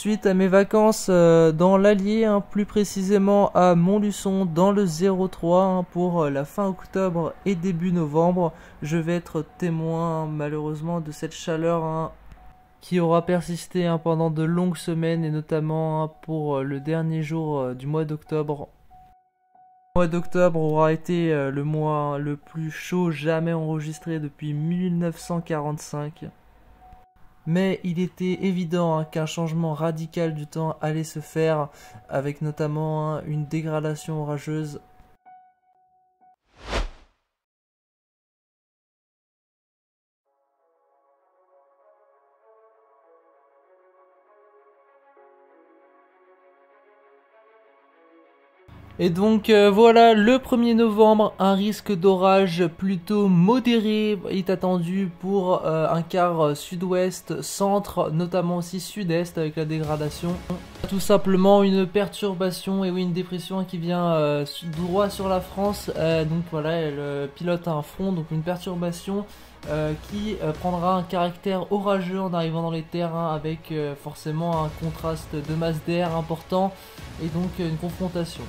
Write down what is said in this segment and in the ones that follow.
suite à mes vacances dans l'Allier, hein, plus précisément à Montluçon dans le 03 hein, pour la fin octobre et début novembre. Je vais être témoin malheureusement de cette chaleur hein, qui aura persisté hein, pendant de longues semaines et notamment hein, pour le dernier jour du mois d'octobre. Le mois d'octobre aura été le mois le plus chaud jamais enregistré depuis 1945. Mais il était évident hein, qu'un changement radical du temps allait se faire, avec notamment hein, une dégradation orageuse. Et donc voilà, le 1er novembre, un risque d'orage plutôt modéré est attendu pour un quart sud-ouest, centre, notamment aussi sud-est avec la dégradation. Tout simplement une perturbation, et oui une dépression qui vient droit sur la France, donc voilà elle pilote un front, donc une perturbation qui prendra un caractère orageux en arrivant dans les terres hein, avec forcément un contraste de masse d'air important et donc une confrontation.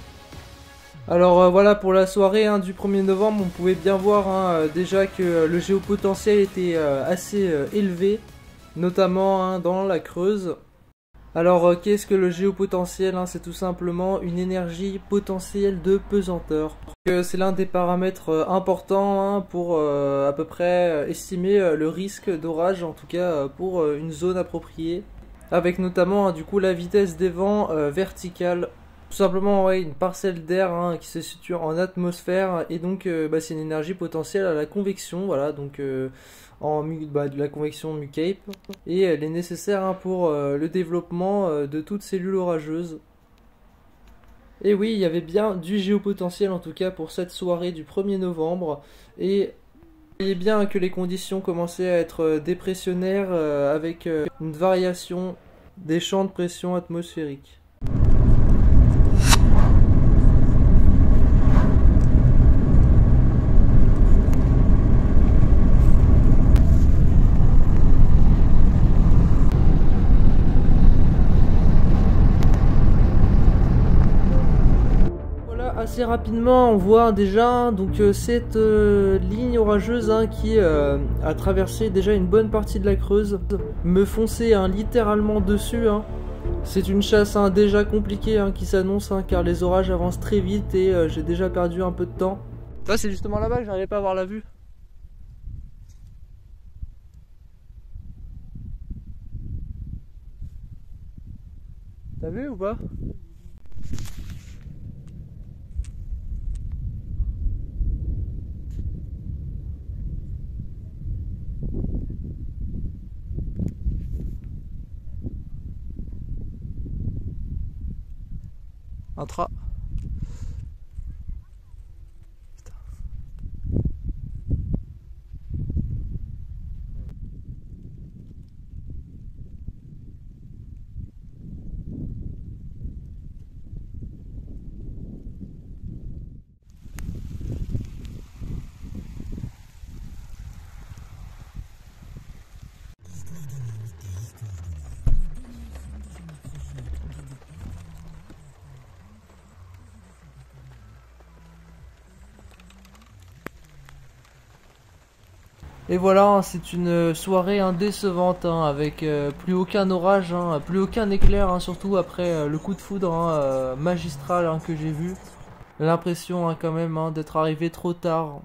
Alors voilà pour la soirée hein, du 1er novembre, on pouvait bien voir hein, déjà que le géopotentiel était assez élevé, notamment hein, dans la Creuse. Alors qu'est-ce que le géopotentiel hein? C'est tout simplement une énergie potentielle de pesanteur. C'est l'un des paramètres importants hein, pour à peu près estimer le risque d'orage, en tout cas pour une zone appropriée, avec notamment hein, du coup la vitesse des vents verticale. Tout simplement ouais, une parcelle d'air hein, qui se situe en atmosphère et donc c'est une énergie potentielle à la convection, voilà, donc de la convection mu-cape, et elle est nécessaire hein, pour le développement de toute cellule orageuse. Et oui, il y avait bien du géopotentiel en tout cas pour cette soirée du 1er novembre, et vous voyez bien que les conditions commençaient à être dépressionnaires avec une variation des champs de pression atmosphérique. Assez rapidement on voit déjà donc cette ligne orageuse hein, qui a traversé déjà une bonne partie de la Creuse, me fonçait hein, littéralement dessus hein. C'est une chasse hein, déjà compliquée hein, qui s'annonce hein, car les orages avancent très vite et j'ai déjà perdu un peu de temps. Ça c'est justement là-bas que j'arrivais pas à avoir la vue. T'as vu ou pas? Intra. Et voilà, c'est une soirée décevante hein, avec plus aucun orage, hein, plus aucun éclair, hein, surtout après le coup de foudre hein, magistral hein, que j'ai vu. L'impression hein, quand même hein, d'être arrivé trop tard,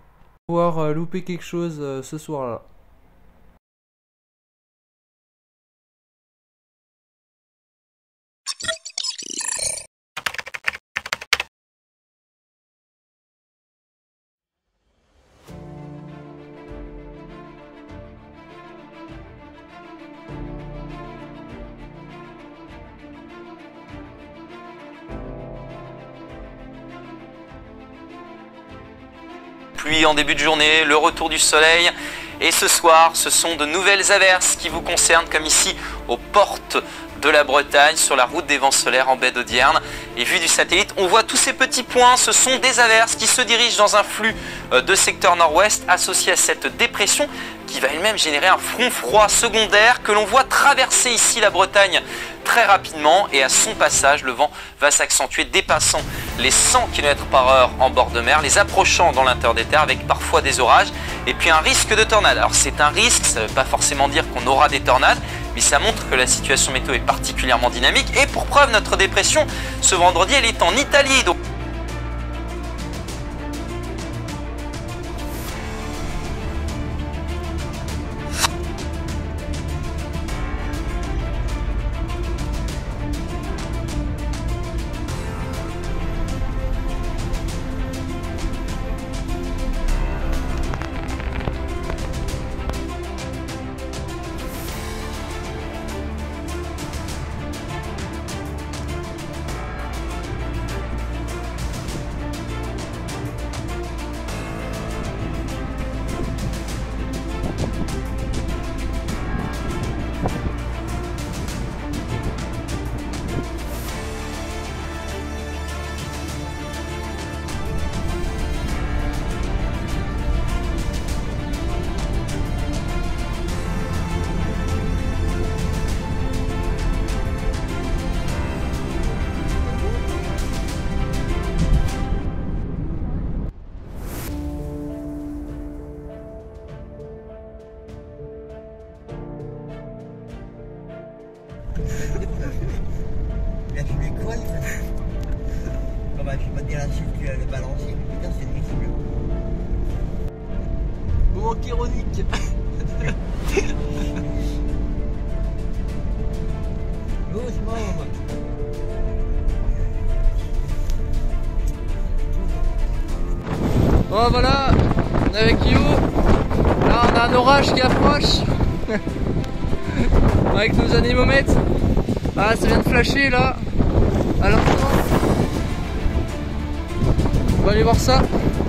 pouvoir louper quelque chose ce soir-là. Pluie en début de journée, le retour du soleil, et ce soir ce sont de nouvelles averses qui vous concernent, comme ici aux portes de la Bretagne sur la route des vents solaires en baie d'Audierne. Et vu du satellite, on voit tous ces petits points, ce sont des averses qui se dirigent dans un flux de secteur nord-ouest associé à cette dépression qui va elle-même générer un front froid secondaire que l'on voit traverser ici la Bretagne très rapidement et à son passage, le vent va s'accentuer, dépassant les 100 km/h en bord de mer, les approchant dans l'intérieur des terres avec parfois des orages et puis un risque de tornade. Alors c'est un risque, ça ne veut pas forcément dire qu'on aura des tornades, mais ça montre que la situation météo est particulièrement dynamique. Et pour preuve, notre dépression, ce vendredi, elle est en Italie. Donc il a fumé quoi il oh bah, je vais pas te dire la suite que le balancier, mais putain c'est visible. Moment ironique. Doucement. Bon voilà, on est avec You. Là on a un orage qui approche. Avec nos anémomètres. Ah ça vient de flasher là. À l'instant. On va aller voir ça.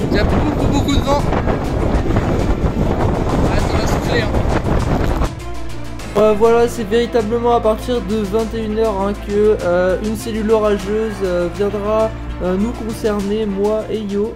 Il y a beaucoup de vent. Ah ça va souffler hein. Voilà, c'est véritablement à partir de 21h que une cellule orageuse viendra nous concerner, moi et Yo.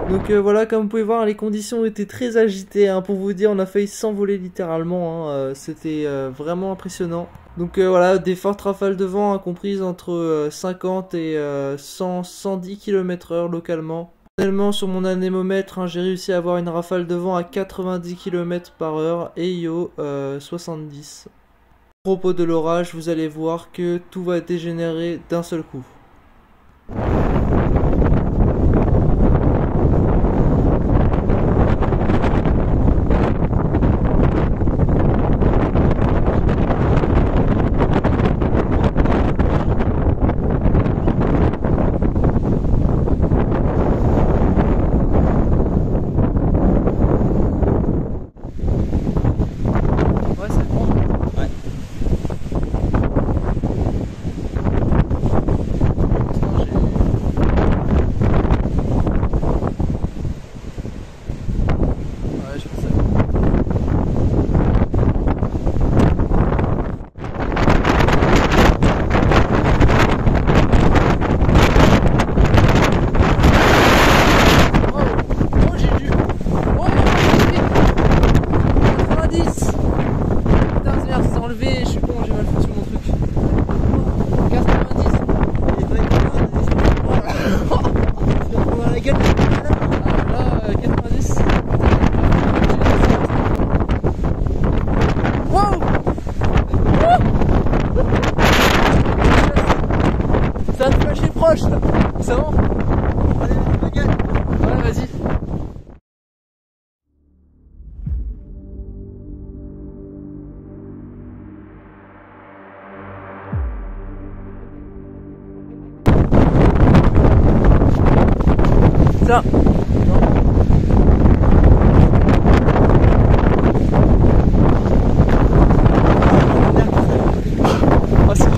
Donc voilà, comme vous pouvez voir, les conditions étaient très agitées, hein, pour vous dire, on a failli s'envoler littéralement, hein, c'était vraiment impressionnant. Donc voilà, des fortes rafales de vent, hein, comprises entre 50 et 110 km/h localement. Personnellement, sur mon anémomètre, hein, j'ai réussi à avoir une rafale de vent à 90 km/h et Yo 70. À propos de l'orage, vous allez voir que tout va dégénérer d'un seul coup. Ça va te flasher proche là. C'est bon? Ouais, vas-y. Ça. Oh, c'est...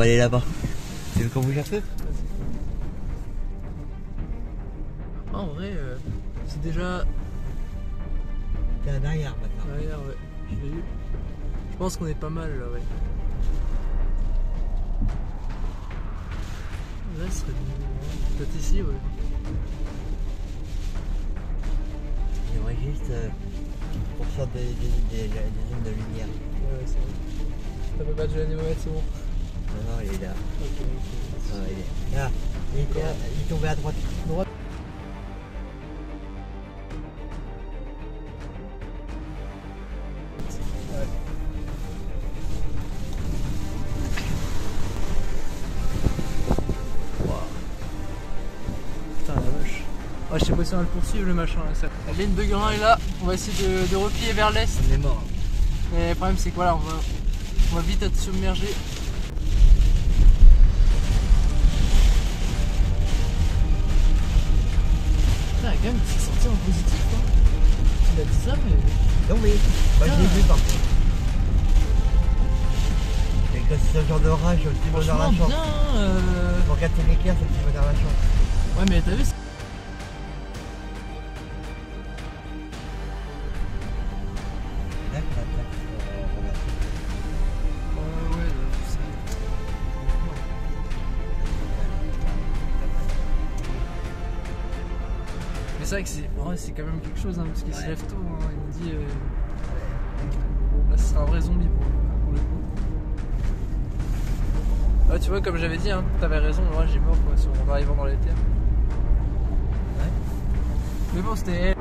aller là-bas. Tu veux qu'on bouge un peu? En vrai, c'est déjà... T'es en arrière maintenant. Derrière, ouais. Je l'ai eu. Je pense qu'on est pas mal là, ouais. Là, ce serait mieux. Peut-être ici, ouais. J'aimerais juste pour faire des zones de lumière. Ouais, c'est vrai. T'as pas battu l'anémomètre, c'est bon. Non, il est là. Ok, ok. Ah, il est là. Il est tombé à droite. Droite. Ouais. Wow. Putain la vache. Ah, je sais pas si on va le poursuivre le machin là. Ça. La ligne de grain est là. On va essayer de replier vers l'est. On est mort. Mais le problème c'est que voilà, on va vite être submergé. Putain, quand même, c'est sorti en positif quoi. Il a dit ça, mais. Non, oui. Moi, je l'ai vu par contre. Et quand c'est ce genre d'orage, c'est petit bonheur la chance. Bien. Pour capter l'éclair, c'est petit bonheur la chance. Ouais, mais t'as vu. Là, qu'on a Ouais, c'est. Mais c'est vrai que c'est quand même quelque chose, hein, parce qu'il se lève tôt, hein, il me dit là ce sera un vrai zombie pour le coup. Ouais, tu vois, comme j'avais dit, hein, t'avais raison, moi j'ai mort quoi, en arrivant dans les terres. Ouais. Mais bon, c'était...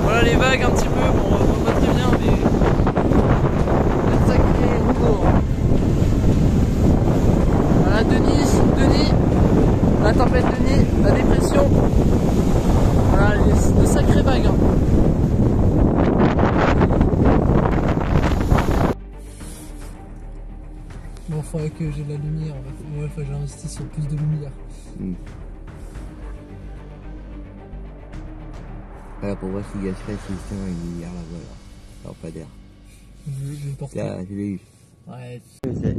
Voilà les vagues un petit peu, bon, on voit pas très bien, mais c'est ça qui est lourd. Voilà Denis, la tempête Denis, la dépression. Voilà, de sacrées vagues. Hein. Bon, il faudrait que j'ai de la lumière, ouais, faut que j'investisse sur plus de lumière. Voilà, pour voir s'il gâcherait si c'est un milliard là, voilà. Alors pas d'air. Je vais le porter. Là, je l'ai eu. Ouais. C'est...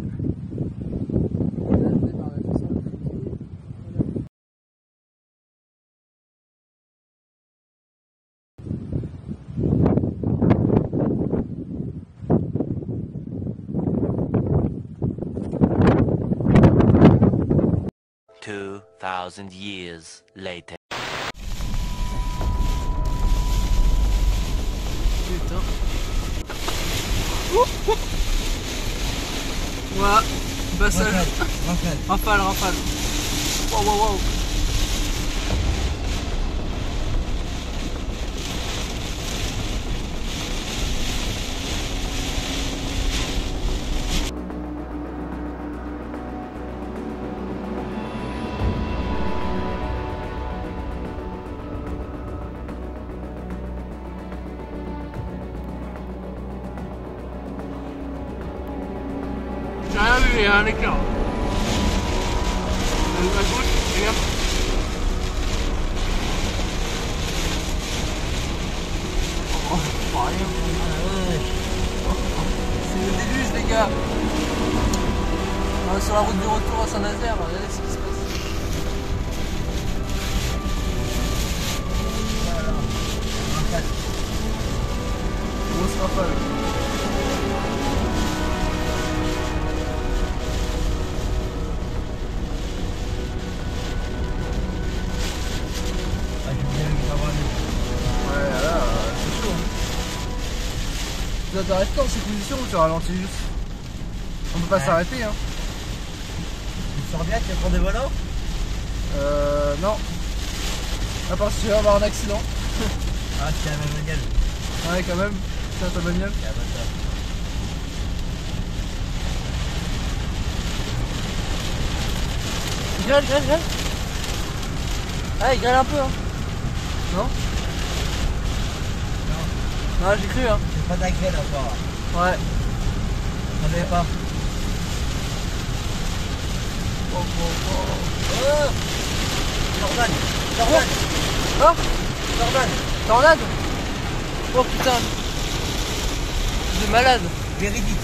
Two 2,000 years later. Putain. Voilà, passage. Rafale. Wow. J'ai rien vu, il y a un éclair. À gauche, regarde. Oh, rien. C'est le déluge, les gars. On est sur la route du retour à Saint-Nazaire, regardez ce qui se passe. Voilà. Grosse rafale. Ouais, là, c'est chaud. Tu dois t'arrêter dans cette position ou tu ralentis juste? On peut pas s'arrêter, hein. Tu sors bien, tu prends des volants? Non. À part si tu vas avoir un accident. Ah, c'est à ma bagnole. Ouais, quand même. C'est à ta bagnole. C'est à ma Grêle. Ah, il grêle un peu, hein. Non? Non, j'ai cru, hein. C'est pas d'agréable encore. Ouais. On savait pas. Oh. Jordan. Oh, Jordan. tornade. Oh putain. De malade. Véridique.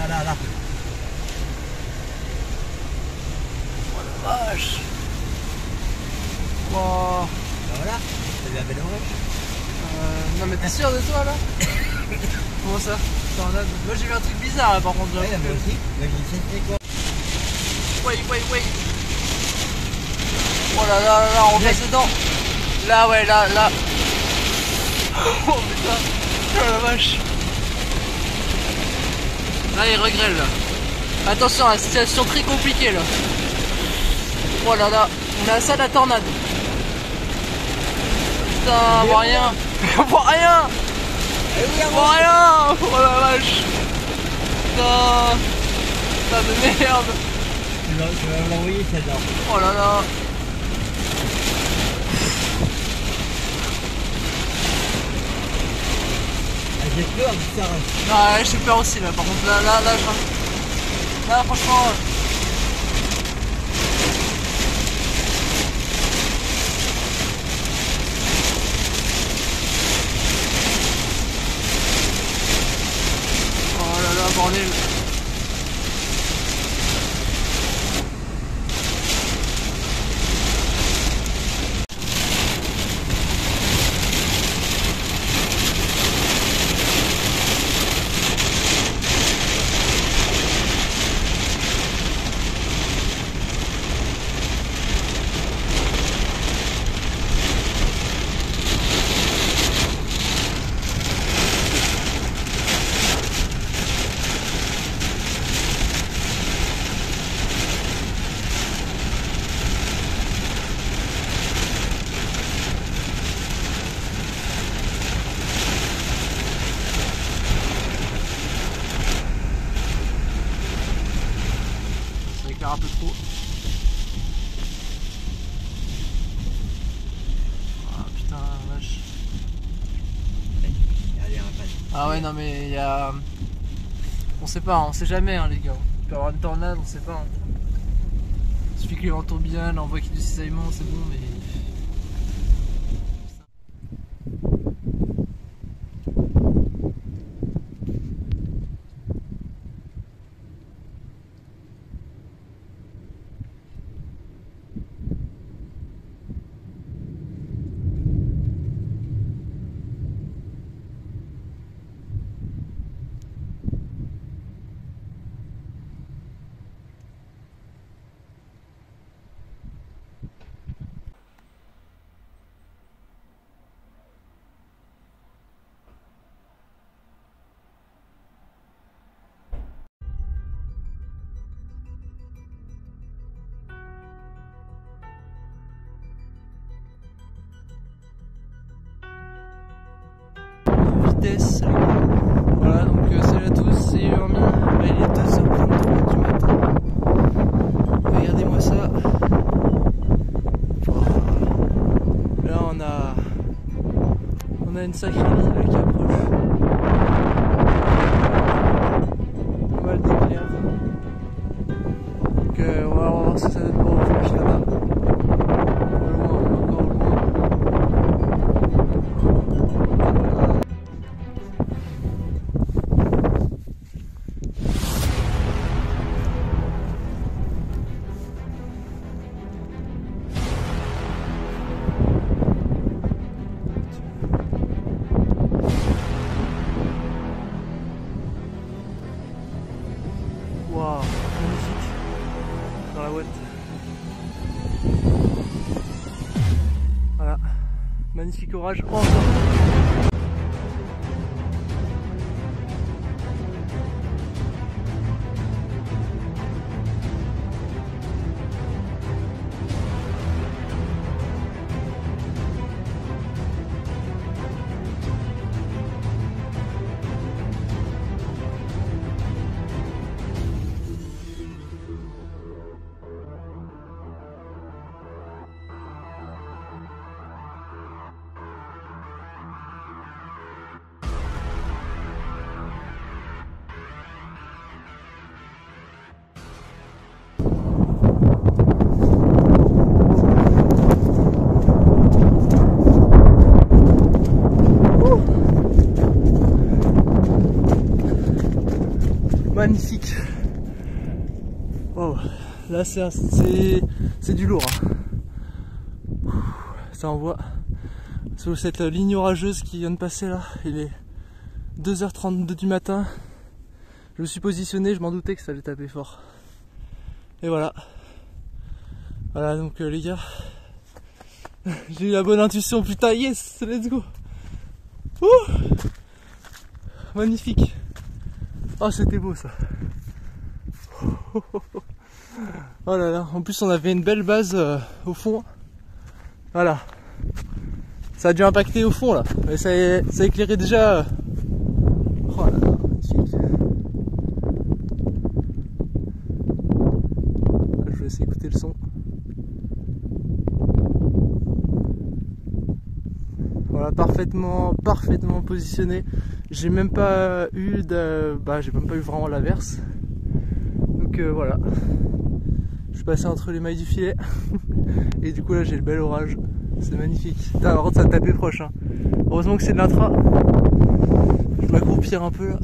Là. Oh la vache. Wow. Voilà. C'est la belle orange. Non mais t'es sûr de toi là? Comment ça? Tornade. Moi j'ai vu un truc bizarre là par contre. Ouais, moi aussi. Mais j'ai essayé quoi. Wait. Oh là, on passe dedans. Là, ouais, là. Oh putain. Oh la vache. Là, il regrette là. Attention, la situation très compliquée là. Oh là, on a ça de la tornade. Putain, on voit rien. On voit rien. On voit rien. Oh la vache. Putain de merde. Je vais l'envoyer celle-là. Oh là là. J'ai peur que ça reste. Ouais, j'ai peur aussi là, par contre là, là franchement. Oh là là, bordel. Un peu trop. Ah putain, vache. Ah ouais, non mais il y a... On sait pas, on sait jamais hein, les gars. Il peut y avoir une tornade, on sait pas. Hein. Il suffit que les vents tournent bien, on voit qu'il y a du cisaillement, c'est bon mais... Vitesse. Voilà, donc salut à tous, c'est Urmi. Là, il est 2h33 du matin. Regardez-moi ça. Là, on a une sacrée ligne là, qui approche. On va le décrire. Donc, on va voir ce que ça donne pour le flash là-bas. Waouh, magnifique dans la ouate. Voilà, magnifique orage encore. magnifique. Oh, là c'est du lourd. Hein. Ça envoie sur cette ligne orageuse qui vient de passer là. Il est 2h32 du matin. Je me suis positionné, je m'en doutais que ça allait taper fort. Et voilà. Voilà donc les gars. J'ai eu la bonne intuition, putain, yes, let's go. Ouh, magnifique. Oh, c'était beau ça. Oh là là, en plus on avait une belle base au fond. Voilà. Ça a dû impacter au fond là. Mais ça éclairait déjà. Oh là là, magnifique. Je vais essayer d'écouter le son. Voilà, parfaitement positionné. J'ai même pas eu j'ai même pas eu vraiment l'averse. Donc voilà. Je suis passé entre les mailles du filet. Et du coup là j'ai le bel orage. C'est magnifique. Putain, par contre ça a tapé proche. Hein. Heureusement que c'est de l'intra. Je vais m'accroupir un peu là.